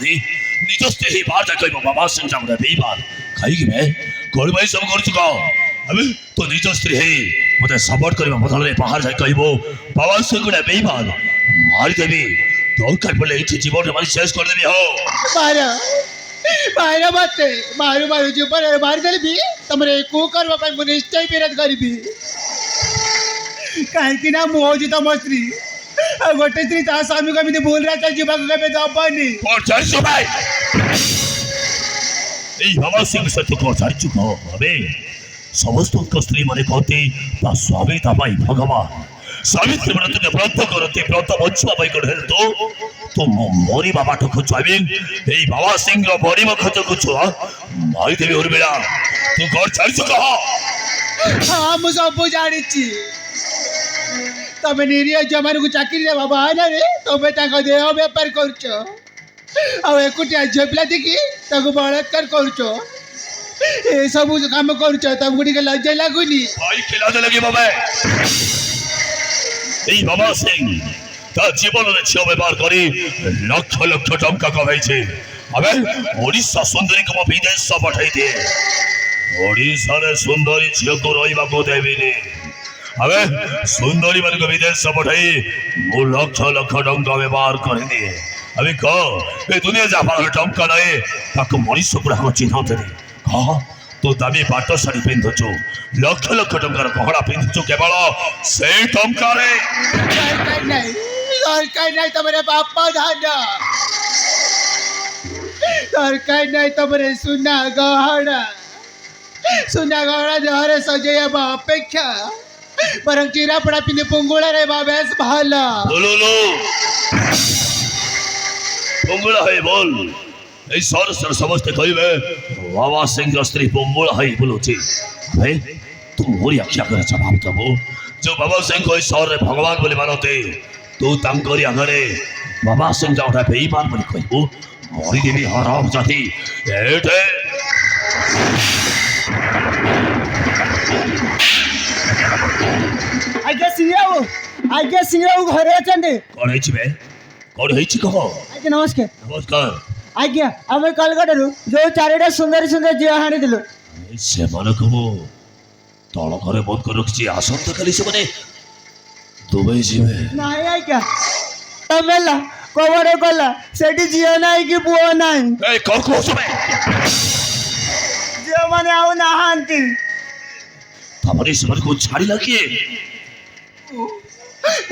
जाती निज स्त्री बार जा कहबो बाबा सिंह जामुरा बेईमान खाई कि मैं कोई भाई सब कर चुका अबे तो निज स्त्री है मते सपोर्ट करबो बदल रे बाहर जा कहबो बाबा सिंह गुडा बेईमान मार देबी तो कर पड़े इच्छे जीवन रे मारी शेष कर देबी हो मारा मारा मते मारू मारू जीवन रे मार देबी तमरे को करबा पई मु निश्चय पेरत करबी काहे कि ना मोजी तो मस्त्री गोटे स्त्री ता स्वामी को भूल रहा जीवा को कभी दबनी और चल सो भाई এই বাবা সিং সত্য কথা চুপ হবে সমস্ত স্ত্রী মানে कहते তা স্বামী তাপাই ভগবান সাবিত্রী ব্রতকে ব্রত করতে ব্রত বঞ্চনা পাই করে তো মরি বাবা তো খুঁজবে এই বাবা সিং র বড়ি মুখ তো কুছ ভাই দেবী উর্মিলা তু ঘর ছাড়ছ কহ हाँ मु सब जानी तमें निरीह जमान को चाकरी रे बाबा आना रे तमें देह बेपार करछ एकुटिया झील पिला देखी बलात्कार करछ ए सब काम करछ तुमको टिके लज्जा लगुनी भाई के लाज लगे बाबा এই বাবা সিং তা জীবনে ছিল ব্যবহার করে লক্ষ লক্ষ টাকা কামাইছে আবে ওড়িশা সুন্দরী কম বিদেশ পাঠাই দে ওড়িশার সুন্দরী ঝিওকে রইবাকু দেবিনি আবে সুন্দরী মানে বিদেশ পাঠাই মু লক্ষ লক্ষ টাকা ব্যবহার করে দিয়ে আমি ক এই দুনিয়া যা ভালো টাকা নাই তাকে মনীষ পুরা চিহ্নতে দে কহ তো দামি পাট শাড়ি পিন্ধুଛୁ লক্ষ লক্ষ টঙ্কার গহଣା ପିନ୍ଧୁଛୁ କେବଳ ସେଇ ଟଙ୍କାରେ दरकार नहीं तमरे बापा धाना दरकार नहीं तमरे सुना गहना देहरे सजेब अपेक्षा बरं चिरापड़ा पिंधि पुंगुड़ा रे बेस भाला পুঙ্গুড়া হয়ে বল এই সরসর সমস্ত কইবে বাবা সিং স্ত্রী পুঙ্গুড়া হয়ে বলুছি ভাই तू मोरी आख्या कर जवाब दबो जो बाबा सिंह को ईश्वर रे भगवान बोले मानते तू तंकरी आगरे बाबा सिंह जाउटा बेईमान बोली कहबो मोरी देवी हराम जाति एटे आज्ञा सिंह घरे अछंदे कोन हेछि बे कोन हेछि कहो आज्ञा नमस्कार नमस्कार आज्ञा हम कलकटारू जो चारिटा सुंदर सुंदर झील हाणी दिलु से मन कहो तल घरे बंद कर रखी आसंत खाली से मैंने दुबई जीवे नहीं आज्ञा तमेला कबरे गला सेठी झील नाही कि पुओ नाही ए कौन को सुबे झील माने आउ नाहांती तमरे से मन को छाड़ी लगी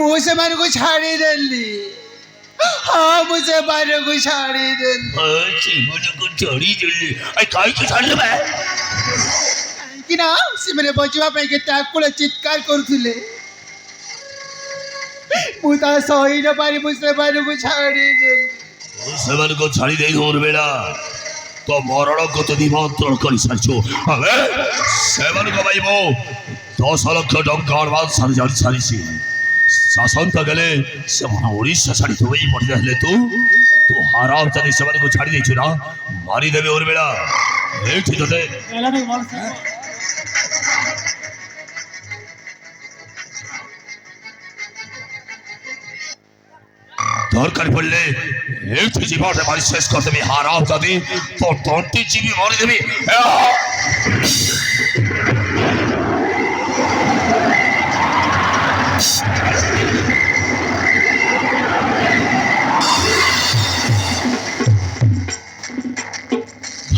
मुझे मन को छाड़ी देली हाँ मुझे मन को छाड़ी देली अच्छी मुझे को छाड़ी देली आई काई की छाड़ी बे कि ना सिमरे बचवा पे के ताकुल चित्कार करूले मुता सही न पारी मुझे मन को छाड़ी देली सेवन को छाड़ी दे और बेड़ा तो मरण को तो निमंत्रण कर सारछो अबे सेवन को भाई वो 10 लाख टंका एडवांस सारी सी शासन तो गले से मन ओडिशा छाड़ी तो वही पड़ जाले तू हराम चली सेवन को छाड़ी देछु ना मारी देबे और बेड़ा ए ठीक है एला नहीं बोल दरकार पड़ले एक जीवन रे मारी शेष कर देबी हाराम जाती तो 20 जीबी मारी देबी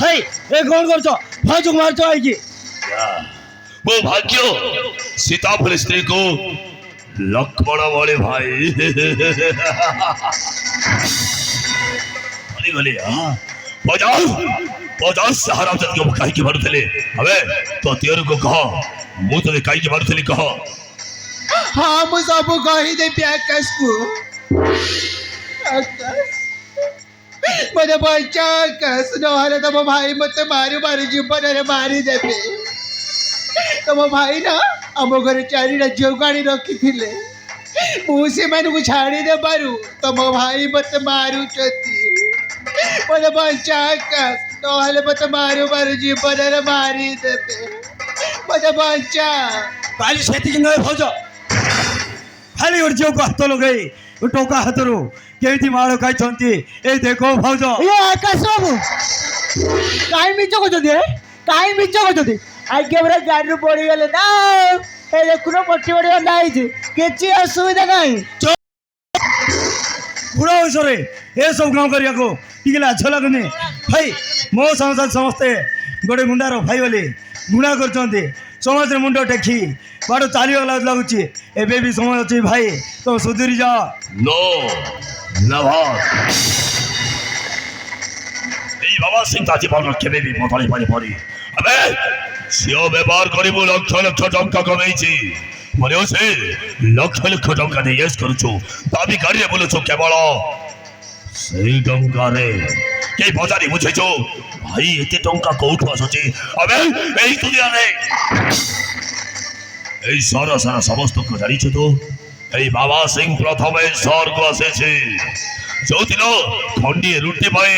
भाई ए कौन करछो भाई जो मारछो आई की वो भाग्यो सीता फुल स्त्री को लक्ष्मण वाले भाई गली पचास हराम जात के कहीं के मारुले अबे तो तेर को कह मु तो कहीं के मारुली कह हाँ मु सब कही दे आकाश को मत बच्चा आकाश नहले तुम भाई मत मारू मारू जीवन रे मारी देबे तुम भाई ना आम घर चारिटा झील गाड़ी रखी थे मुझे को छाड़ी दे पारू तुम भाई मत मारू मत बच्चा आकाश नहले मत मारू मारू जीवन रे मारी देबे मत बच्चा खाली सेती भाज ଖାଲି ଗୋଟେ ଝିଅକୁ ହାତ ଲଗାଇ ଟଙ୍କା ହାତରୁ କେମିତି ମାଳ ଖାଇଛନ୍ତି ଏଇ ଦେଖ ଭାଉଜ। ଇଏ ଆକାଶ ବାବୁ କାହିଁ ମିଛ କରୁଛନ୍ତି କାହିଁ ମିଛ କରୁଛନ୍ତି? ଆଜ୍ଞା ପୁରା ଗାଡ଼ିରୁ ପଡ଼ିଗଲେ ନା ଏ ଦେଖୁନ ପଟି ପଡ଼ି ବନ୍ଧା ହେଇଛି କିଛି ଅସୁବିଧା ନାହିଁ। ବୁଢ଼ା ବୟସରେ ଏସବୁ କାମ କରିବାକୁ ଟିକେ ଲାଜ ଲାଗୁନି ଭାଇ? ମୋ ସଂସାର ସମସ୍ତେ ଗୋଟେ ଗୁଣ୍ଡାର ଭାଇ ବୋଲି ଗୁଣା କରୁଛନ୍ତି। ସମସ୍ତେ ମୁଣ୍ଡ ଟେକି ବାଟ ଚାଲିଗଲା ଲାଗୁଛି। ଏବେ ବି ସମୟ ଅଛି ଭାଇ, ତ ସୁଧୁରି ଯା। नो never এই বাবা সিং তা জীবন কেবে ବି বদଳି ପାରିବନି। ଏବେ ଝିଅ ବ୍ୟବହାର କରି ମୁଁ ଲକ୍ଷ ଲକ୍ଷ ଟଙ୍କା କମେଇଛି। ମନେ ଅଛି? ଲକ୍ଷ ଲକ୍ଷ ଟଙ୍କା ଦେଇ ୟେସ୍ କରୁଛୁ, ଦାବି ଗାଡ଼ିରେ ବୁଲୁଛୁ। କେବଳ ସେଇ ଟଙ୍କାରେ କେହି ବଜାରି ବୁଝେଇଛୁ ଭାଇ ଏତେ ଟଙ୍କା କୋଉଠୁ ଆସୁଛି? ଏବେ ଏଇ ଦୁନିଆରେ এই সারা সারা সমস্ত জানিছ তো এই বাবা সিং প্রথমে স্বর্গ আসেছে যৌদিন খন্ডিয়ে রুটি পাই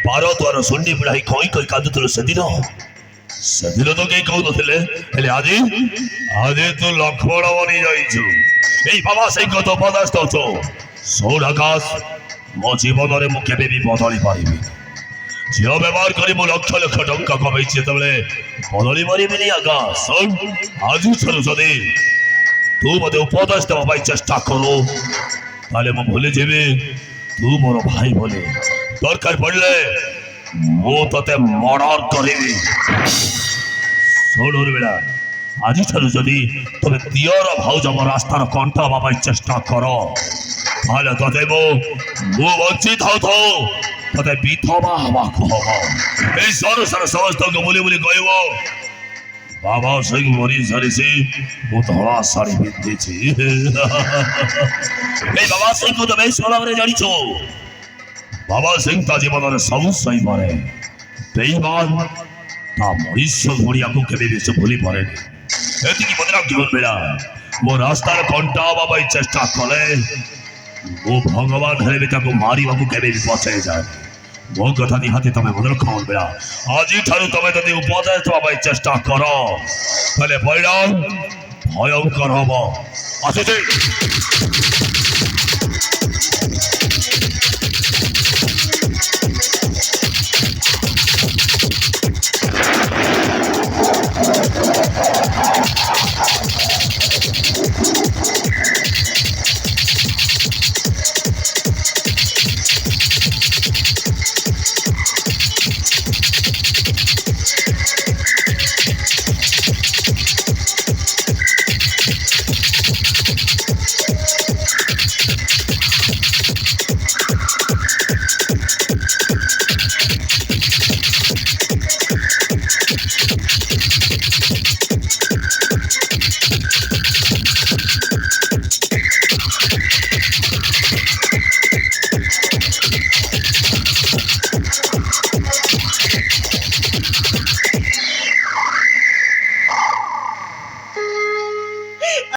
12 দ্বার শুন্ডি পিড়াই কই কই কাঁদুছিল সেদিন সেদিন তো কেই কହୁନଥିଲେ ହେଲେ ଆଜି ଆଜି ତୁ ଲକ୍ଷ୍ମଣ ବନି ଯାଇଛୁ। এই ବାବା ସିଂଙ୍କ ତ ଉପଦେଶ ଦଉଛୁ ଶୁଣ ଆକାଶ, ମୋ ଜୀବନରେ ମୁଁ କେବେ ବି ବଦଳି ପାରିବି। ଝିଅ ବ୍ୟବହାର କରି ମୁଁ ଲକ୍ଷ ଲକ୍ଷ ଟଙ୍କା କମେଇଛି ଯେତେବେଳେ ବଦଳି ପାରିବିନି। ଆକାଶ ଶୁଣ, ଆଜିଠାରୁ ଯଦି ତୁ ମୋତେ ଉପଦେଶ ଦେବା ପାଇଁ ଚେଷ୍ଟା କରୁ ତାହେଲେ ମୁଁ ଭୁଲିଯିବି ତୁ ମୋର ଭାଇ ବୋଲି। ଦରକାର ପଡ଼ିଲେ ମୁଁ ତତେ ମର୍ଡର କରିବି। ଶୁଣ ଉର୍ମିଳା, ଆଜିଠାରୁ ଯଦି ତମେ ଦିଅର ଭାଉଜ ମୋ ରାସ୍ତାର କଣ୍ଟା ହେବା ପାଇଁ ଚେଷ୍ଟା କର ତାହେଲେ ତତେ ମୁଁ ବଞ୍ଚି ଥାଉ ତତେ ବିଧବା ହେବାକୁ ହବ। এই ସଂସାର ସମସ୍ତଙ୍କୁ ବୁଲି ବୁଲି କହିବ ବାବା ସିଂ ମରି ସାରିଛି, ମୁଁ ଧଳା ଶାଢ଼ୀ ପିନ୍ଧିଛି। এই ବାବା ସିଂଙ୍କୁ ତମେ ବେଶ ଭାବରେ ଜାଣିଛ। ବାବା ସିଂ ତା ଜୀବନରେ ସବୁ ସହିପାରେ। ବେଇମାନ ତା ମଣିଷ ଭଳିଆକୁ କେବେ ବି ସେ ଭୁଲି ପାରେନି। ଏତିକି ମନେ ରଖିବ ପିଲା, ମୋ ରାସ୍ତାର କଣ୍ଟା ହେବା ପାଇଁ ଚେଷ୍ଟା କଲେ ମୁଁ ଭଗବାନ ହେଲେ ବି ତାକୁ ମାରିବାକୁ କେବେ ବି ପଛେଇ ଯାଏ। ମୋ କଥା ନିହାତି ତମେ ମନେ ରଖ ବେଳା। ଆଜିଠାରୁ ତମେ ଯଦି ଉପଦେଶ ଦେବା ପାଇଁ ଚେଷ୍ଟା କର ତାହେଲେ ପରିଣାମ ଭୟଙ୍କର ହବ। ଆସୁଛି